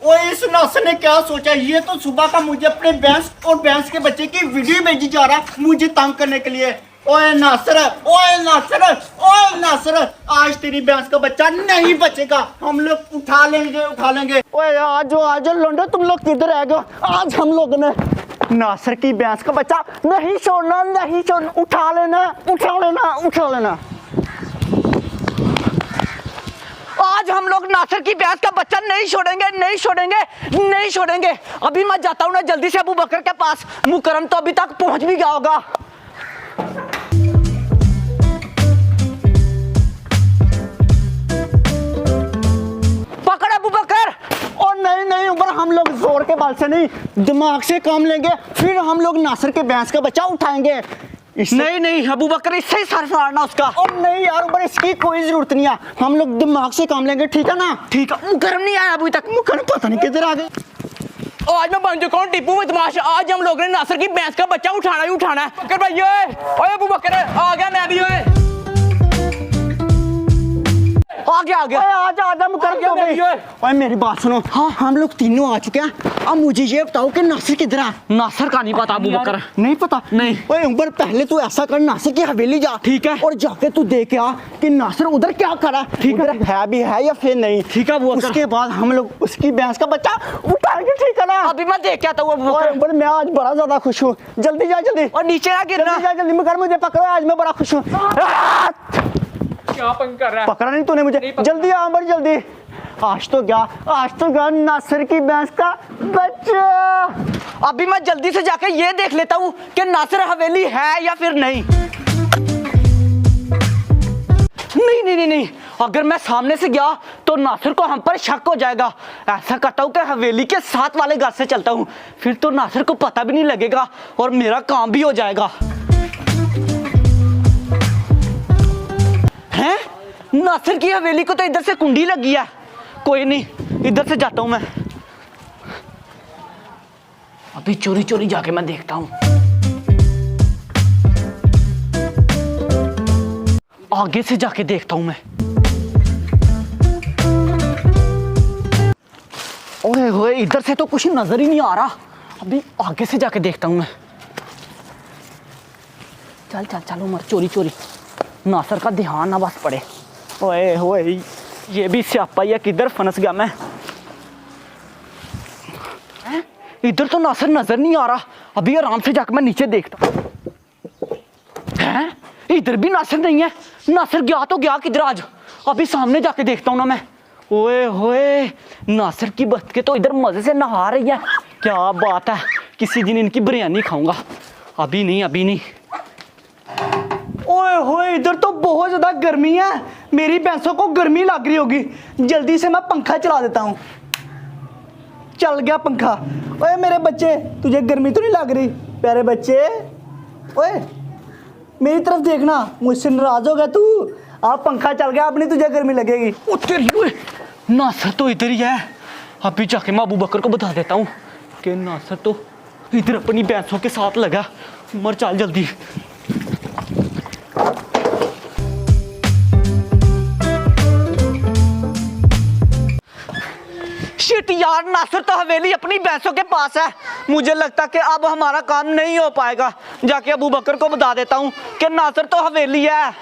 ओए इस नासर ने क्या सोचा, ये तो सुबह का मुझे अपने भैंस और भैंस के बच्चे की वीडियो भेजी जा रहा है मुझे तंग करने के लिए। ओए नासर, ओए नासर, ओए नासर, आज तेरी भैंस का बच्चा नहीं बचेगा, हम लोग उठा लेंगे। ओए आज लोंडो तुम लोग किधर रह गए? आज हम लोग ने नासर की भैंस का बच्चा नहीं छोड़ना, उठा लेना। आज हम लोग नासर की भैंस का बच्चा नहीं छोड़ेंगे। अभी मैं जाता हूँ ना जल्दी से अबू बकर के पास। मुकरम तो अभी तक पहुंच भी गया होगा। पकड़ अबू बकर। और नहीं उमर, हम लोग जोर के बल से नहीं, दिमाग से काम लेंगे, फिर हम लोग नासर के भैंस का बच्चा उठाएंगे। नहीं अबू बकर, इससे ही सर फाड़ना उसका। और नहीं यार उमर, इसकी कोई जरूरत नहीं है, हम लोग दिमाग से काम लेंगे, ठीक है ना? ठीक है। मुकरम नहीं आया अभी तक। मुकरम पता नहीं किधर आ गए। आज मैं बन चुका हूँ टिप्पू बदमाश। आज हम लोगों ने नासर की भैंस का बच्चा उठाना है। बकर भाई, ओए अबू बकर, आ गया मैं भी। आ गया। आजा मुकरम तो गई। ओए मेरी बात सुनो, हाँ हम लोग तीनों आ चुके हैं। अब मुझे ये बताओ कि नासिर किधर है? नासर का नहीं पता अबू बकर। नहीं पता? नहीं। ओए उमर, पहले तू ऐसा कर, नासिर की हवेली जा, ठीक है? और जाके तू देख आ कि नासिर उधर क्या करा, ठीक है? है भी है या फिर नहीं, ठीक है अबू बकर। उसके बाद हम लोग उसकी भैंस का बच्चा उठाएंगे, ठीक है ना? अभी मैं देख के आता हूँ अबू ओए बकर। उमर, मैं आज बड़ा ज्यादा खुश हूँ, जल्दी जा जल्दी। और नीचे ना गिरना। जल्दी मगर मुझे पकड़ो, आज मैं बड़ा खुश हूँ। क्या पंग कर रहा है? पकड़ा नहीं तूने मुझे, जल्दी आ उमर जल्दी। आज तो गया नासिर की भैंस का बच्चा। अभी मैं जल्दी से जाके ये देख लेता हूँ कि नासिर हवेली है या फिर नहीं। नहीं, अगर मैं सामने से गया तो नासिर को हम पर शक हो जाएगा। ऐसा करता हूँ कि हवेली के साथ वाले घर से चलता हूँ, फिर तो नासिर को पता भी नहीं लगेगा और मेरा काम भी हो जाएगा। हैं? नासिर की हवेली को तो इधर से कुंडी लगी है। कोई नहीं, इधर से जाता हूं मैं। अभी चोरी जाके मैं देखता हूं। आगे से जाके देखता हूं मैं। ओए होए, इधर से तो कुछ नजर ही नहीं आ रहा। अभी आगे से जाके देखता हूं मैं। चल उमर, चोरी नासर का ध्यान ना बस पड़े। ओए होए, ये भी स्यापा है, किधर फंस गया मैं। इधर तो नासर नजर नहीं आ रहा। अभी आराम से जाकर मैं नीचे देखता हैं। इधर भी नासर नहीं है। नासर गया तो गया किधर आज? अभी सामने जाके देखता हूँ ना मैं। ओए होए, नासर की बच्चे तो इधर मजे से नहा रही है। क्या बात है, किसी दिन इनकी बिरयानी खाऊंगा। अभी नहीं। ओए होए, इधर तो बहुत ज्यादा गर्मी है, मेरी भैंसों को गर्मी लग रही होगी। जल्दी से मैं पंखा चला देता हूँ। चल गया पंखा। ओए मेरे बच्चे, तुझे गर्मी तो नहीं लग रही? प्यारे बच्चे, ओए मेरी तरफ देखना, मुझसे नाराज हो गया तू? अब पंखा चल गया, अब नहीं तुझे गर्मी लगेगी। नासर तो इधर ही है। अभी जाके मैं अबू बकर को बता देता हूँ कि नासर तो इधर अपनी भैंसों के साथ लगा। उमर चल जल्दी। शिट यार, नासिर तो हवेली अपनी भैंसों के पास है। मुझे लगता कि अब हमारा काम नहीं हो पाएगा। जाके अबू बकर को बता देता हूँ कि नासिर तो हवेली है।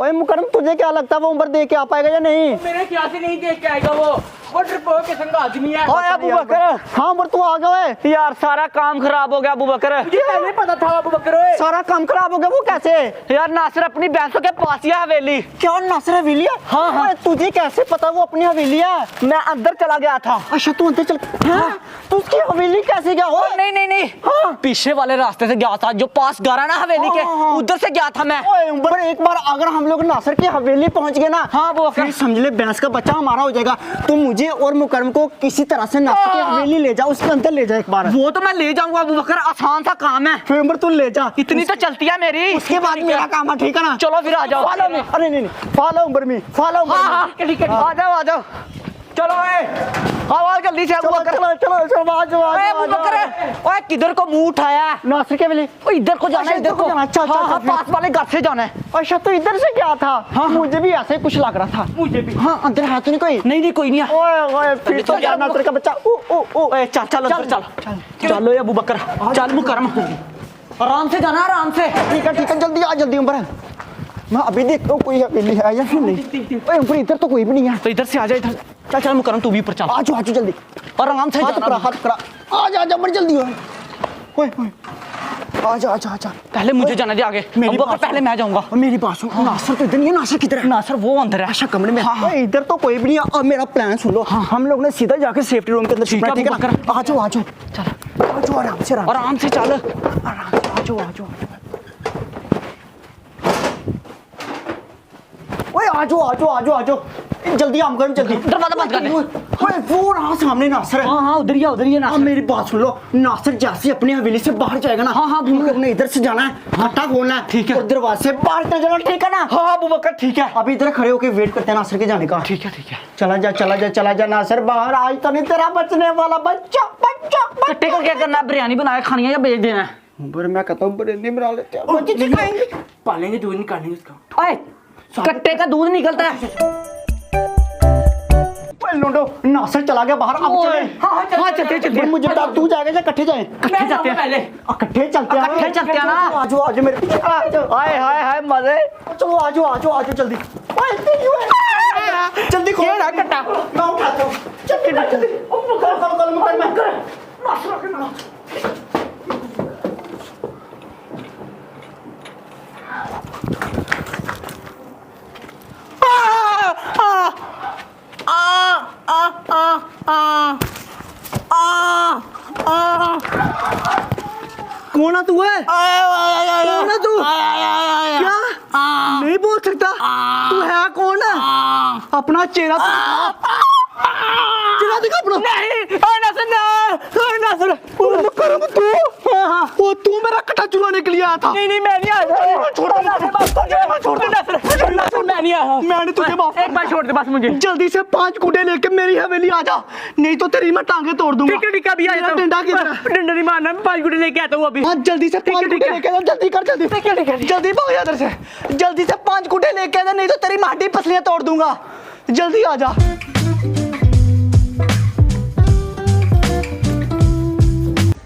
ओए मुकरम, तुझे क्या लगता है वो उम्र देख के आ पाएगा या नहीं? मेरे ख्याल से नहीं देख के आएगा वो डरपोक किस्म का आदमी है। ओए अबू बकर, हाँ उम्र तू आ गया। यार सारा काम खराब हो गया अबू बकर। मुझे पहले पता था अबू बकर। सारा काम खराब हो गया, वो कैसे? यार नासिर अपनी भैंसों के पास ही है हवेली। क्या नासिर हवेली है? हाँ। तुझे कैसे पता वो अपनी हवेली है? मैं अंदर चला गया था। अच्छा तू अंदर चल। हाँ? तू उसकी हवेली कैसे गया? हो नहीं। हाँ? पीछे वाले रास्ते से गया था, जो पास गारा ना हवेली के, उधर से गया था मैं। ओए उम्र, एक बार अगर हम लोग नासिर की हवेली पहुंच गए ना, हाँ वो फिर समझ ले भैंस का बच्चा हमारा हो जाएगा। तू मुझे और मुकरम को किसी तरह से नासिर की हवेली ले जा, उसके अंदर ले जा एक बार। वो तो मैं ले जाऊंगा अबू बकर, आसान सा काम है। फिर उम्र तू ले जा, इतनी तो चलती है मेरी। उसके बाद मेरा काम है, ठीक है ना? चलो फिर आ जाओ। Follow me. अरे नहीं, फॉलो उम्र मी, फॉलो। हाँ, आ जाओ। चलो आवाज जल्दी से अबू बकर। अबू बकर ओए किधर को मुंह उठाया? नासिर के मिले। ओ इधर को जाना है, इधर को जाना। अच्छा हाँ, पास वाले घर से जाना है। अच्छा तो इधर से क्या था? हाँ, मुझे भी ऐसे कुछ लग रहा था। मुझे भी। हाँ अंदर है तो नहीं कोई? नहीं कोई नहीं है। ओए फिर तो यार नासिर का बच्चा। ओ चल चल अंदर चल। चलो अबू बकर चल मुकरम, आराम से जाना, आराम से। ठीक है जल्दी आ, जल्दी ऊपर। मैं अभी देखता हूँ कोई हवेली है या फिर नहीं। ओए ऊपर इधर तो कोई भी नहीं है। तो इधर से आ जा, इधर चल चल मुकरम, तू भी ऊपर चल। आजो जल्दी और आराम से हाथ जाना। करा आजा बड़ी जल्दी हो। ओए आजा पहले मुझे जाना दे आगे। मेरी अबू बकर बात पहले मैं जाऊंगा। मेरी बात सुन। नासिर तो इधर नहीं है। नासिर किधर है? नासिर वो अंदर है। अच्छा कमरे में। हाँ। ओए इधर तो कोई भी नहीं है। अब मेरा प्लान सुन लो। हम लोग ने सीधा जाके सेफ्टी रूम के अंदर ठीक है, ठीक है अबू बकर। ना? आजो चल आराम से आराम से चल। आजो ओए आजो जल्दी आम करो जल्दी। दरवाजा बंद कर दे। ओए वो रहा सामने नासिर है। हाँ उधर ही है अब नासिर। मेरी बात सुन लो। नासिर जैसे अपनी हवेली से बाहर जाएगा ना, हाँ, हम लोग ने इधर से जाना है, खट्टा खोलना है, ठीक है। और दरवाजे से बाहर निकल जाना, ठीक है ना? हाँ अबू बकर ठीक है। अभी इधर खड़े होके वेट करते हैं नासिर के जाने का। ठीक है। चला जा नासिर बाहर। आज तो नहीं तेरा बचने वाला बच्चा। कट्टे को क्या करना है? बिरयानी बनाए खानी है या बेच देना है? मैं कहता हूँ बिरयानी बना लेते हैं। पालेंगे दूध निकालेंगे उसका। ओए कट्टे का दूध निकलता है। लोडो नासिर चला गया बाहर। अब चले। हाँ चलते। मुझे बता, तू जाएगा या इकट्ठे जाए? इकट्ठे जाते हैं पहले। इकट्ठे चलते हैं। इकट्ठे चलते हैं ना। आजो मेरे पीछे। हाय मजे। चलो आजो जल्दी। जल्दी खोल ये रहा कट्टा। मैं उठाता हूँ। जल्दी कौन है तू? है कौन है तू? क्या नहीं बोल सकता? तू है कौन है? अपना चेहरा दिखा अपना। करम तू। वो तू मेरा कट्टा चुराने के लिए आया था। नहीं मैं नहीं आया। छोड़ दे मैं नहीं आया। मैंने तुझे माफ। एक बार छोड़ दे बस मुझे। जल्दी से 5 गुड्डे लेके मेरी हवेली आ जा, नहीं तो तेरी मैं टांगे तोड़ दूंगा। ठीक है अभी आ जाता हूं। डंडा किधर है? डंडा नहीं मारना, मैं 5 गुड्डे लेके आता हूं अभी। हाँ जल्दी से 5 गुड्डे लेके आ, जल्दी कर जल्दी। जल्दी भाग जा इधर से। जल्दी से 5 गुड्डे लेके आ जा, नहीं तो तेरी माटी पसलियां तोड़ दूंगा। जल्दी आ जा।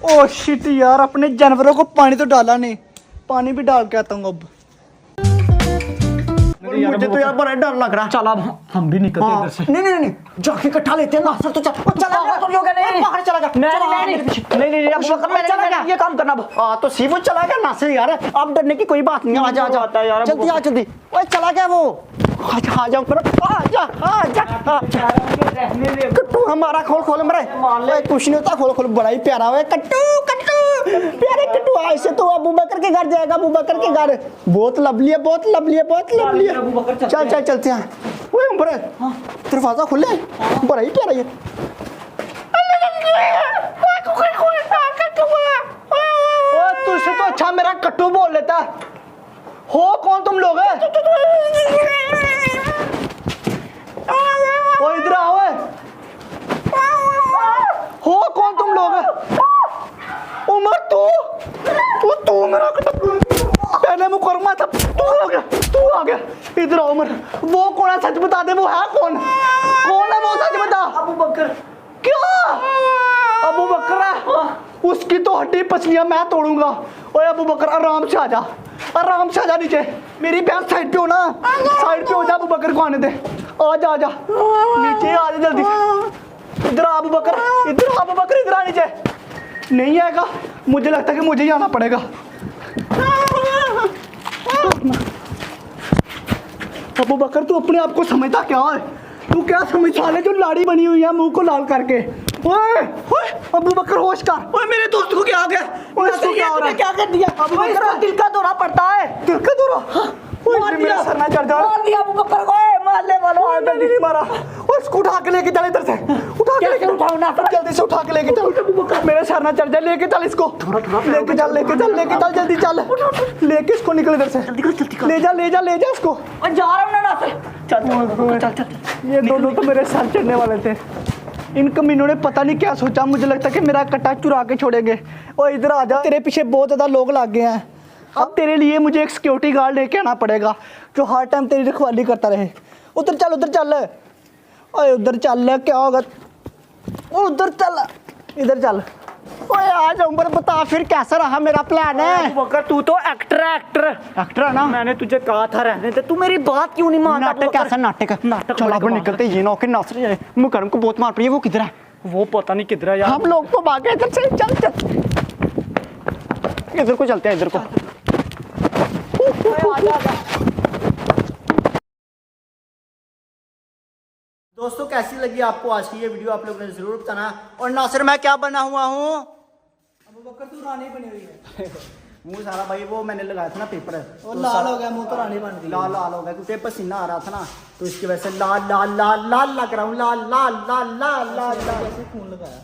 ओ शिट यार, अपने जानवरों को पानी तो डाला नहीं। पानी भी डाल के आता हूँ अब। मुझे तो यार बड़ा डर लग रहा है। चल अब हम भी निकलते इधर से। नहीं जाके इकट्ठा लेते हैं। नासिर तो चला गया। बाहर चला गया। नहीं अबू बकर मैं चला गया। ये काम करना अब। तो सीवो चला गया नासिर यार। अब डरने की कोई बात नहीं है। आजा जल्दी। ओए चला गया वो। आजा कट्टू हमारा खोल मेरे। कुछ नहीं होता, खोल बड़ा ही प्यारा है कट्टू प्यारे कट्टू। ऐसे तो अबू बकर के घर जाएगा। अबू बकर के घर बहुत लवली है। चल चलते हैं। ओए ऊपर दरवाजा खुले, बड़ा ही प्यारा ये। तुझसे तो अच्छा मेरा कट्टू बोल लेता। हो कौन तुम लोग? ओ इधर आओ। हो कौन तुम लोग? उमर तू मेरा कट्टू। पहले मुकरमा था, तू आ गया। इधर आओ उमर। वो कौन है? सच बता दे, वो है कौन है वो? सच बता। अबू बकर। क्या अबू बकर है? उसकी तो हड्डी पसलियां मैं तोड़ूंगा। ओए अबू बकर आराम से आ जा नीचे। मेरी बहन साइड पे हो ना, साइड पे हो जा। अबू बकर को आने दे। आजा नीचे आ जा जल्दी से। इधर अबू बकर इधर आ नीचे। नहीं आएगा, मुझे लगता है कि मुझे ही आना पड़ेगा। अबू बकर तू अपने आप को समझता क्या है? तू क्या समझता है जो लाड़ी बनी हुई है मुंह को लाल करके? ओए अबू बकर होश कर। ओए मेरे दोस्त को क्या हो गया? क्या कर दिया? अबू बकर दिल का दौरा पड़ता है। दिल का दौरा? ओए मेरा सर ना चढ़ जा। मार दिया अबू बकर को। मार ले वाला। नहीं मारा। बस उठा के लेके चल इधर से, उठा के लेके उठाओ ना जल्दी से उठा के लेके चल, मेरे सर ना चढ़ जाए, लेके चल इसको, लेके चल लेके चल लेके चल, जल्दी चल, लेके इसको निकल इधर से, जल्दी कर ले जा ले जा ले जा इसको। और जा रहा हूँ ना नासिर, चल ये दोनों तो मेरे सर चढ़ने वाले थे, इन कमीनों ने पता नहीं क्या सोचा, मुझे लगता है कि मेरा कट्टा चुरा के छोड़ेंगे। और इधर आ जा, तेरे पीछे बहुत ज़्यादा लोग लग गए हैं, अब तेरे लिए मुझे एक सिक्योरिटी गार्ड लेके आना पड़ेगा जो हर टाइम तेरी रखवाली करता रहे। उधर चल उधर चल, ओए उधर चल, क्या होगा, उधर चल, इधर चल। ओए आज उम्र बता फिर कैसा रहा मेरा प्लान है। बकर तू तो एक्टर है, एक्टर है ना, मैंने तुझे कहा था रहने दे, तू मेरी बात क्यों नहीं मानता? नाटक कैसा नाटक चल अब निकलते, ये ना कि नासर जाए, मुकरम को बहुत मार पड़ी है, वो किधर है? वो पता नहीं किधर है यार। हम लोग तो भागे इधर से, चल चल इधर को चलते हैं, इधर को। दोस्तों कैसी लगी आपको आज की ये वीडियो, आप लोगों ने जरूर बताना। और नासिर मैं क्या बना हुआ हूँ? अबू बकर तू रानी बनी हुई है। मुंह सारा भाई वो मैंने लगाया था ना पेपर, वो लाल हो गया, मुंह तो रानी बन गई। लाल लाल हो गया क्योंकि पसीना आ रहा था ना, तो इसकी वजह से लाल लाल लाल लाल लग रहा हूँ, लाल लाल लाल लाल लाल लाल। कैसे खून लगाया?